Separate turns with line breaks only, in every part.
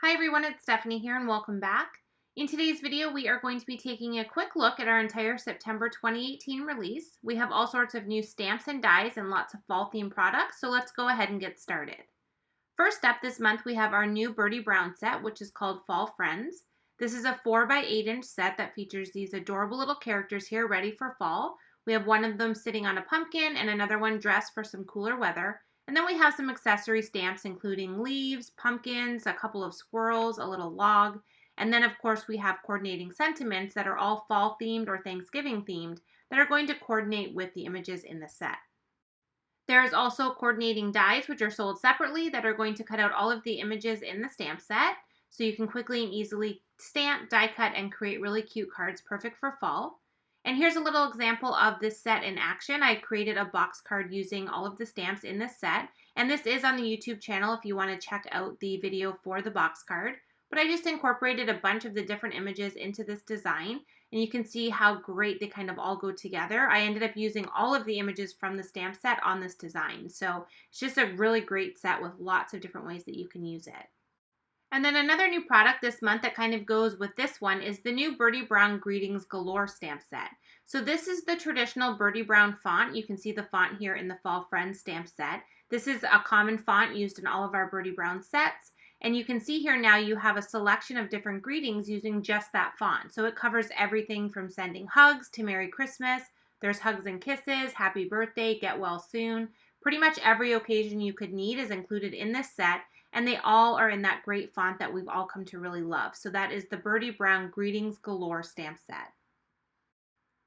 Hi everyone, it's Stephanie here and welcome back. In today's video, we are going to be taking a quick look at our entire September 2018 release. We have all sorts of new stamps and dies and lots of fall themed products, so let's go ahead and get started. First up this month, we have our new Birdie Brown set, which is called Fall Friends. This is a 4x8 inch set that features these adorable little characters here ready for fall. We have one of them sitting on a pumpkin and another one dressed for some cooler weather. And then we have some accessory stamps including leaves, pumpkins, a couple of squirrels, a little log, and then of course we have coordinating sentiments that are all fall themed or Thanksgiving themed that are going to coordinate with the images in the set. There is also coordinating dies which are sold separately that are going to cut out all of the images in the stamp set, so you can quickly and easily stamp, die cut, and create really cute cards perfect for fall. And here's a little example of this set in action. I created a box card using all of the stamps in this set, and this is on the YouTube channel if you want to check out the video for the box card. But I just incorporated a bunch of the different images into this design, and you can see how great they kind of all go together. I ended up using all of the images from the stamp set on this design, so it's just a really great set with lots of different ways that you can use it. And then another new product this month that kind of goes with this one is the new Birdie Brown Greetings Galore stamp set. So this is the traditional Birdie Brown font. You can see the font here in the Fall Friends stamp set. This is a common font used in all of our Birdie Brown sets. And you can see here now you have a selection of different greetings using just that font. So it covers everything from sending hugs to Merry Christmas. There's hugs and kisses, happy birthday, get well soon. Pretty much every occasion you could need is included in this set. And they all are in that great font that we've all come to really love. So that is the Birdie Brown Greetings Galore stamp set.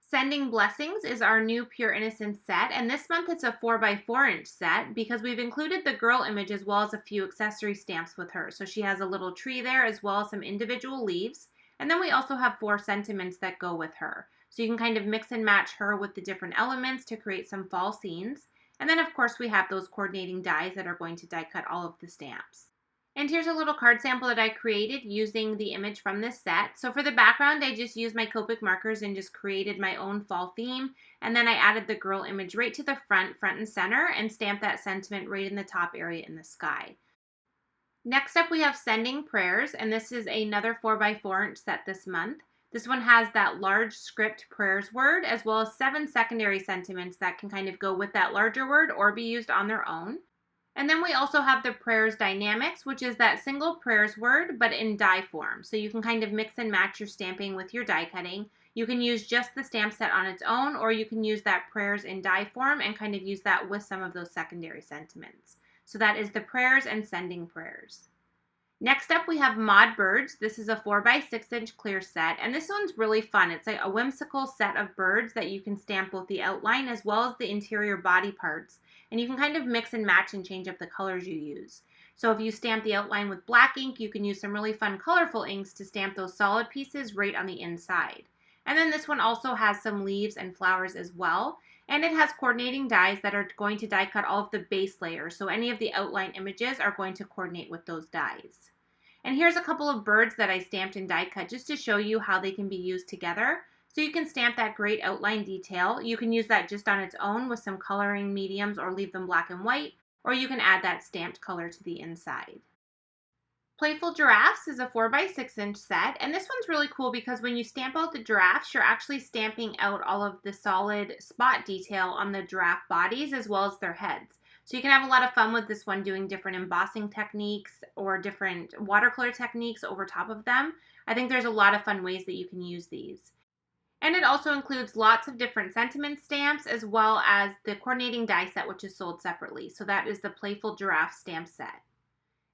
Sending Blessings is our new Pure Innocence set, and this month it's a 4x4 inch set because we've included the girl image as well as a few accessory stamps with her. So she has a little tree there as well as some individual leaves. And then we also have 4 sentiments that go with her. So you can kind of mix and match her with the different elements to create some fall scenes. And then of course we have those coordinating dies that are going to die cut all of the stamps. And here's a little card sample that I created using the image from this set. So for the background, I just used my Copic markers and just created my own fall theme. And then I added the girl image right to the front and center, and stamped that sentiment right in the top area in the sky. Next up, we have Sending Prayers, and this is another 4x4 inch set this month. This one has that large script prayers word as well as 7 secondary sentiments that can kind of go with that larger word or be used on their own. And then we also have the prayers dynamics, which is that single prayers word but in die form. So you can kind of mix and match your stamping with your die cutting. You can use just the stamp set on its own, or you can use that prayers in die form and kind of use that with some of those secondary sentiments. So that is the prayers and sending prayers. Next up, we have Mod Birds. This is a 4x6 inch clear set, and this one's really fun. It's like a whimsical set of birds that you can stamp both the outline as well as the interior body parts, and you can kind of mix and match and change up the colors you use. So if you stamp the outline with black ink, you can use some really fun colorful inks to stamp those solid pieces right on the inside. And then this one also has some leaves and flowers as well. And it has coordinating dies that are going to die cut all of the base layers, so any of the outline images are going to coordinate with those dies. And here's a couple of birds that I stamped and die cut just to show you how they can be used together. So you can stamp that great outline detail. You can use that just on its own with some coloring mediums or leave them black and white, or you can add that stamped color to the inside. Playful Giraffes is a 4x6 inch set, and this one's really cool because when you stamp out the giraffes, you're actually stamping out all of the solid spot detail on the giraffe bodies as well as their heads. So you can have a lot of fun with this one doing different embossing techniques or different watercolor techniques over top of them. I think there's a lot of fun ways that you can use these. And it also includes lots of different sentiment stamps as well as the coordinating die set, which is sold separately. So that is the Playful Giraffe stamp set.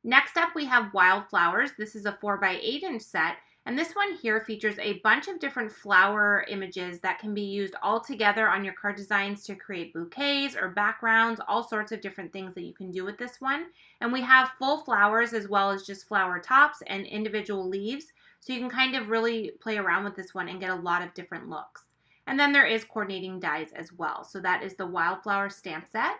Next up, we have Wildflowers. This is a 4x8 inch set, and this one here features a bunch of different flower images that can be used all together on your card designs to create bouquets or backgrounds, all sorts of different things that you can do with this one. And we have full flowers as well as just flower tops and individual leaves, so you can kind of really play around with this one and get a lot of different looks. And then there is coordinating dies as well, so that is the Wildflower stamp set.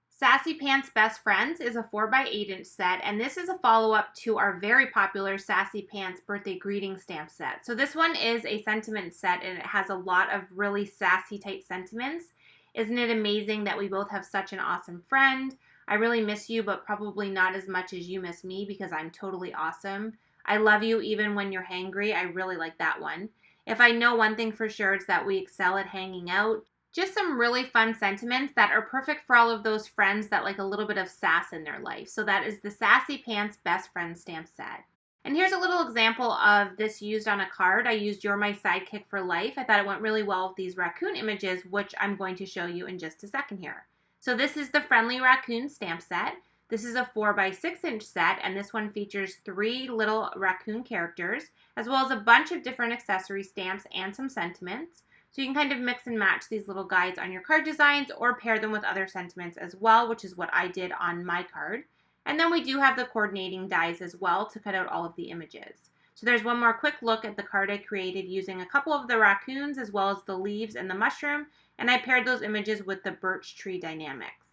Sassy Pants Best Friends is a 4x8 inch set, and this is a follow-up to our very popular Sassy Pants Birthday Greeting stamp set. So this one is a sentiment set, and it has a lot of really sassy type sentiments. Isn't it amazing that we both have such an awesome friend? I really miss you, but probably not as much as you miss me because I'm totally awesome. I love you even when you're hangry. I really like that one. If I know one thing for sure, it's that we excel at hanging out. Just some really fun sentiments that are perfect for all of those friends that like a little bit of sass in their life. So that is the Sassy Pants Best Friend stamp set. And here's a little example of this used on a card. I used You're My Sidekick for Life. I thought it went really well with these raccoon images, which I'm going to show you in just a second here. So this is the Friendly Raccoon stamp set. This is a 4x6-inch set, and this one features 3 little raccoon characters, as well as a bunch of different accessory stamps and some sentiments. So you can kind of mix and match these little guides on your card designs or pair them with other sentiments as well, which is what I did on my card. And then we do have the coordinating dies as well to cut out all of the images. So there's one more quick look at the card I created using a couple of the raccoons as well as the leaves and the mushroom, and I paired those images with the birch tree dynamics.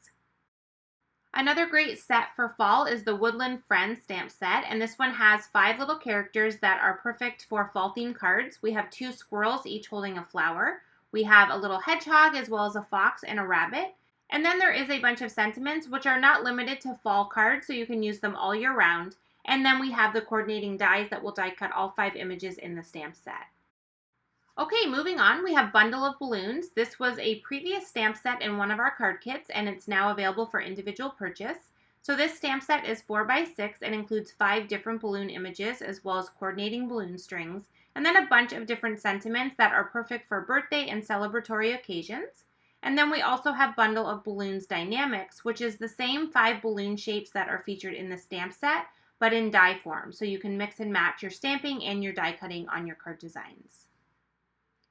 Another great set for fall is the Woodland Friends stamp set, and this one has 5 little characters that are perfect for fall themed cards. We have 2 squirrels, each holding a flower. We have a little hedgehog as well as a fox and a rabbit. And then there is a bunch of sentiments which are not limited to fall cards, so you can use them all year round. And then we have the coordinating dies that will die cut all 5 images in the stamp set. Okay, moving on, we have Bundle of Balloons. This was a previous stamp set in one of our card kits, and it's now available for individual purchase. So this stamp set is 4x6 and includes 5 different balloon images as well as coordinating balloon strings, and then a bunch of different sentiments that are perfect for birthday and celebratory occasions. And then we also have Bundle of Balloons Dynamics, which is the same 5 balloon shapes that are featured in the stamp set, but in die form. So you can mix and match your stamping and your die cutting on your card designs.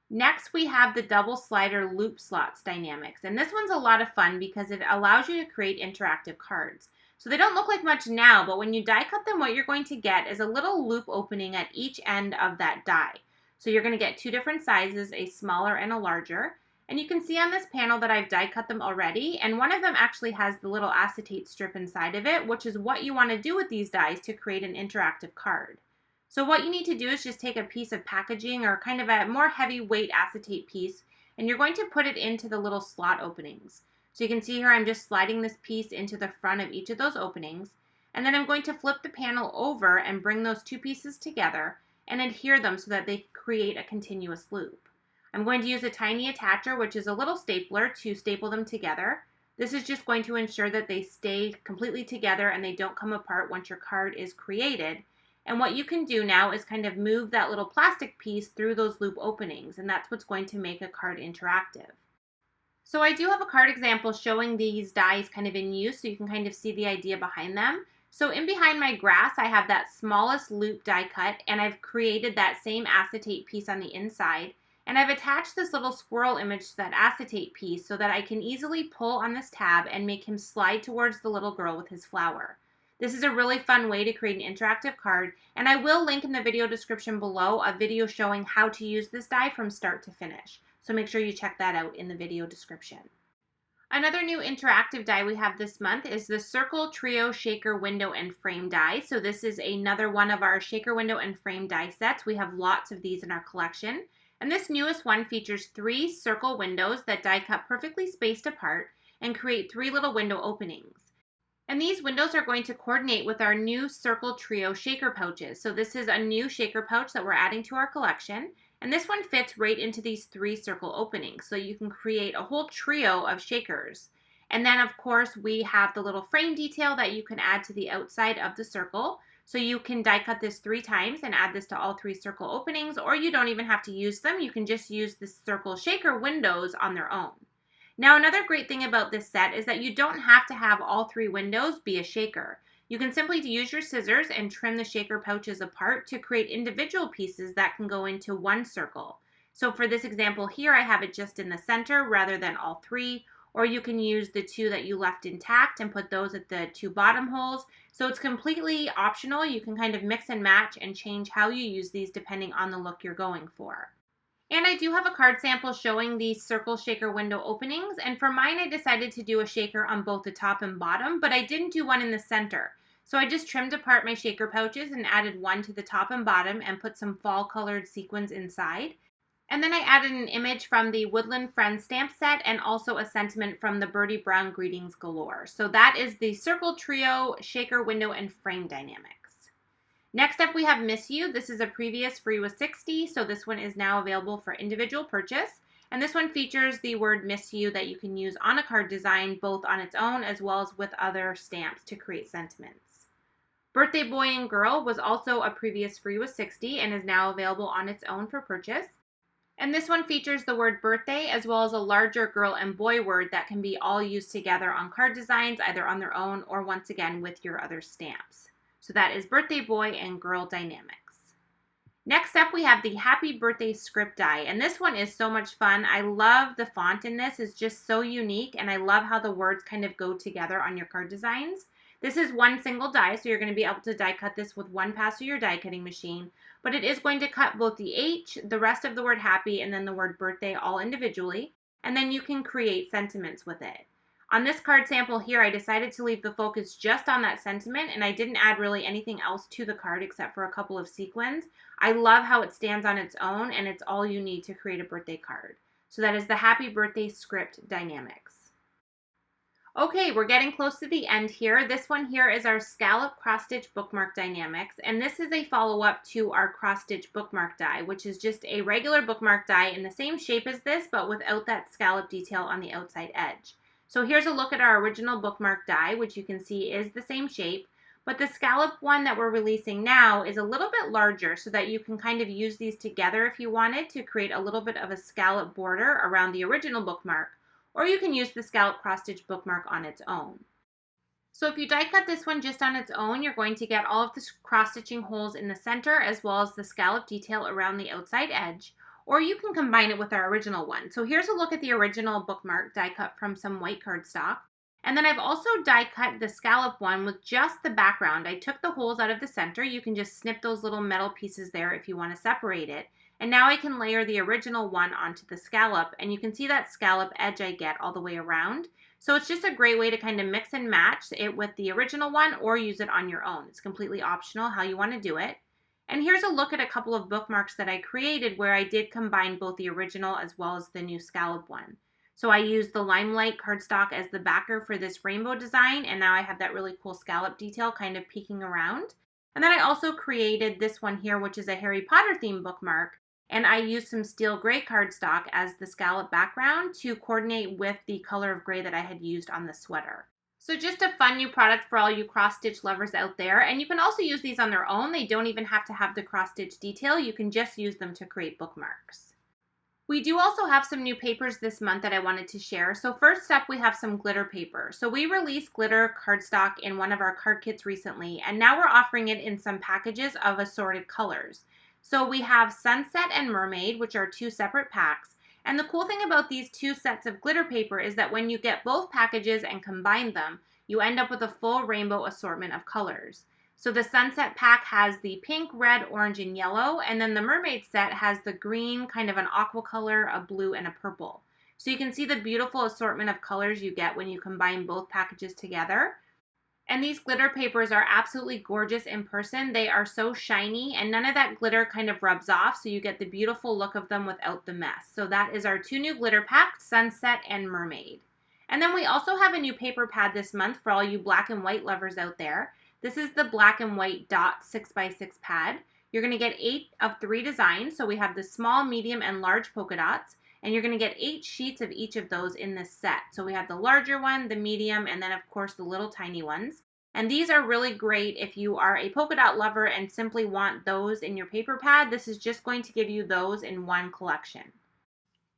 Next, we have the double slider loop slots dynamics, and this one's a lot of fun because it allows you to create interactive cards. So they don't look like much now, but when you die cut them, what you're going to get is a little loop opening at each end of that die. So you're going to get 2 different sizes, a smaller and a larger. And you can see on this panel that I've die cut them already, and one of them actually has the little acetate strip inside of it, which is what you want to do with these dies to create an interactive card. So what you need to do is just take a piece of packaging or kind of a more heavyweight acetate piece, and you're going to put it into the little slot openings. So you can see here I'm just sliding this piece into the front of each of those openings, and then I'm going to flip the panel over and bring those 2 pieces together and adhere them so that they create a continuous loop. I'm going to use a tiny attacher, which is a little stapler, to staple them together. This is just going to ensure that they stay completely together and they don't come apart once your card is created. And what you can do now is kind of move that little plastic piece through those loop openings, and that's what's going to make a card interactive. So I do have a card example showing these dies kind of in use so you can kind of see the idea behind them. So in behind my grass, I have that smallest loop die cut, and I've created that same acetate piece on the inside. And I've attached this little squirrel image to that acetate piece so that I can easily pull on this tab and make him slide towards the little girl with his flower. This is a really fun way to create an interactive card, and I will link in the video description below a video showing how to use this die from start to finish. So make sure you check that out in the video description. Another new interactive die we have this month is the Circle Trio Shaker Window and Frame die. So this is another one of our shaker window and frame die sets. We have lots of these in our collection. And this newest one features 3 circle windows that die cut perfectly spaced apart and create 3 little window openings. And these windows are going to coordinate with our new Circle Trio shaker pouches. So this is a new shaker pouch that we're adding to our collection. And this one fits right into these 3 circle openings. So you can create a whole trio of shakers. And then of course we have the little frame detail that you can add to the outside of the circle. So you can die cut this 3 times and add this to all 3 circle openings, or you don't even have to use them. You can just use the circle shaker windows on their own. Now, another great thing about this set is that you don't have to have all 3 windows be a shaker. You can simply use your scissors and trim the shaker pouches apart to create individual pieces that can go into one circle. So for this example here, I have it just in the center rather than all 3, or you can use the 2 that you left intact and put those at the 2 bottom holes. So it's completely optional. You can kind of mix and match and change how you use these depending on the look you're going for. And I do have a card sample showing these circle shaker window openings, and for mine I decided to do a shaker on both the top and bottom, but I didn't do one in the center. So I just trimmed apart my shaker pouches and added one to the top and bottom and put some fall colored sequins inside. And then I added an image from the Woodland Friends stamp set and also a sentiment from the Birdie Brown Greetings Galore. So that is the Circle Trio Shaker Window and Frame Dynamics. Next up we have Miss You. This is a previous free was 60, so this one is now available for individual purchase. And this one features the word Miss You that you can use on a card design both on its own as well as with other stamps to create sentiments. Birthday Boy and Girl was also a previous free was 60 and is now available on its own for purchase. And this one features the word birthday as well as a larger girl and boy word that can be all used together on card designs, either on their own or once again with your other stamps. So that is Birthday Boy and Girl Dynamics. Next up, we have the Happy Birthday script die, and this one is so much fun. I love the font in this. It's just so unique, and I love how the words kind of go together on your card designs. This is one single die, so you're going to be able to die cut this with one pass of your die cutting machine, but it is going to cut both the H, the rest of the word happy, and then the word birthday all individually, and then you can create sentiments with it. On this card sample here, I decided to leave the focus just on that sentiment, and I didn't add really anything else to the card except for a couple of sequins. I love how it stands on its own, and it's all you need to create a birthday card. So that is the Happy Birthday script dynamics. Okay, we're getting close to the end here. This one here is our scallop cross-stitch bookmark dynamics, and this is a follow-up to our cross-stitch bookmark die, which is just a regular bookmark die in the same shape as this, but without that scallop detail on the outside edge. So here's a look at our original bookmark die, which you can see is the same shape, but the scallop one that we're releasing now is a little bit larger so that you can kind of use these together if you wanted to create a little bit of a scallop border around the original bookmark, or you can use the scallop cross-stitch bookmark on its own. So if you die cut this one just on its own, you're going to get all of the cross-stitching holes in the center as well as the scallop detail around the outside edge, or you can combine it with our original one. So here's a look at the original bookmark die cut from some white cardstock. And then I've also die cut the scallop one with just the background. I took the holes out of the center. You can just snip those little metal pieces there if you want to separate it. And now I can layer the original one onto the scallop, and you can see that scallop edge I get all the way around. So it's just a great way to kind of mix and match it with the original one or use it on your own. It's completely optional how you want to do it. And here's a look at a couple of bookmarks that I created where I did combine both the original as well as the new scallop one. So I used the Limelight cardstock as the backer for this rainbow design, and now I have that really cool scallop detail kind of peeking around. And then I also created this one here, which is a Harry Potter themed bookmark, and I used some steel gray cardstock as the scallop background to coordinate with the color of gray that I had used on the sweater. So just a fun new product for all you cross-stitch lovers out there. And you can also use these on their own. They don't even have to have the cross-stitch detail. You can just use them to create bookmarks. We do also have some new papers this month that I wanted to share. So first up, we have some glitter paper. So we released glitter cardstock in one of our card kits recently, and now we're offering it in some packages of assorted colors. So we have Sunset and Mermaid, which are two separate packs. And the cool thing about these two sets of glitter paper is that when you get both packages and combine them, you end up with a full rainbow assortment of colors. So the Sunset pack has the pink, red, orange, and yellow, and then the Mermaid set has the green, kind of an aqua color, a blue, and a purple. So you can see the beautiful assortment of colors you get when you combine both packages together. And these glitter papers are absolutely gorgeous in person. They are so shiny and none of that glitter kind of rubs off, so you get the beautiful look of them without the mess. So that is our two new glitter packs, Sunset and Mermaid. And then we also have a new paper pad this month for all you black and white lovers out there. This is the black and white dot 6x6 pad. You're going to get 8 of 3 designs. So we have the small, medium, and large polka dots. And you're going to get 8 sheets of each of those in this set. So we have the larger one, the medium, and then of course the little tiny ones. And these are really great if you are a polka dot lover and simply want those in your paper pad. This is just going to give you those in one collection.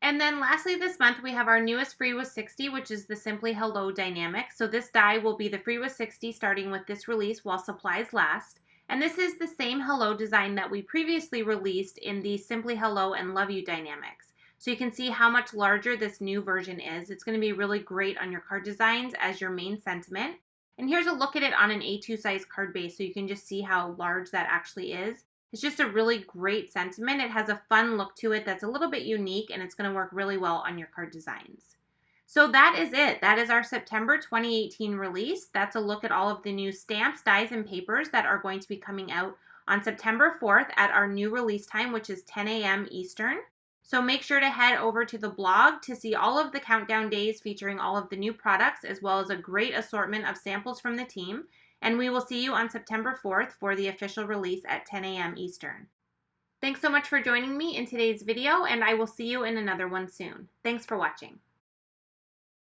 And then lastly this month we have our newest Free with 60, which is the Simply Hello dynamic. So this die will be the Free with 60 starting with this release while supplies last. And this is the same hello design that we previously released in the Simply Hello and Love You dynamics. So you can see how much larger this new version is. It's going to be really great on your card designs as your main sentiment. And here's a look at it on an A2 size card base so you can just see how large that actually is. It's just a really great sentiment. It has a fun look to it that's a little bit unique, and it's going to work really well on your card designs. So that is it. That is our September 2018 release. That's a look at all of the new stamps, dies, and papers that are going to be coming out on September 4th at our new release time, which is 10 a.m. Eastern. So make sure to head over to the blog to see all of the countdown days featuring all of the new products, as well as a great assortment of samples from the team. And we will see you on September 4th for the official release at 10 a.m. Eastern. Thanks so much for joining me in today's video, and I will see you in another one soon. Thanks for watching.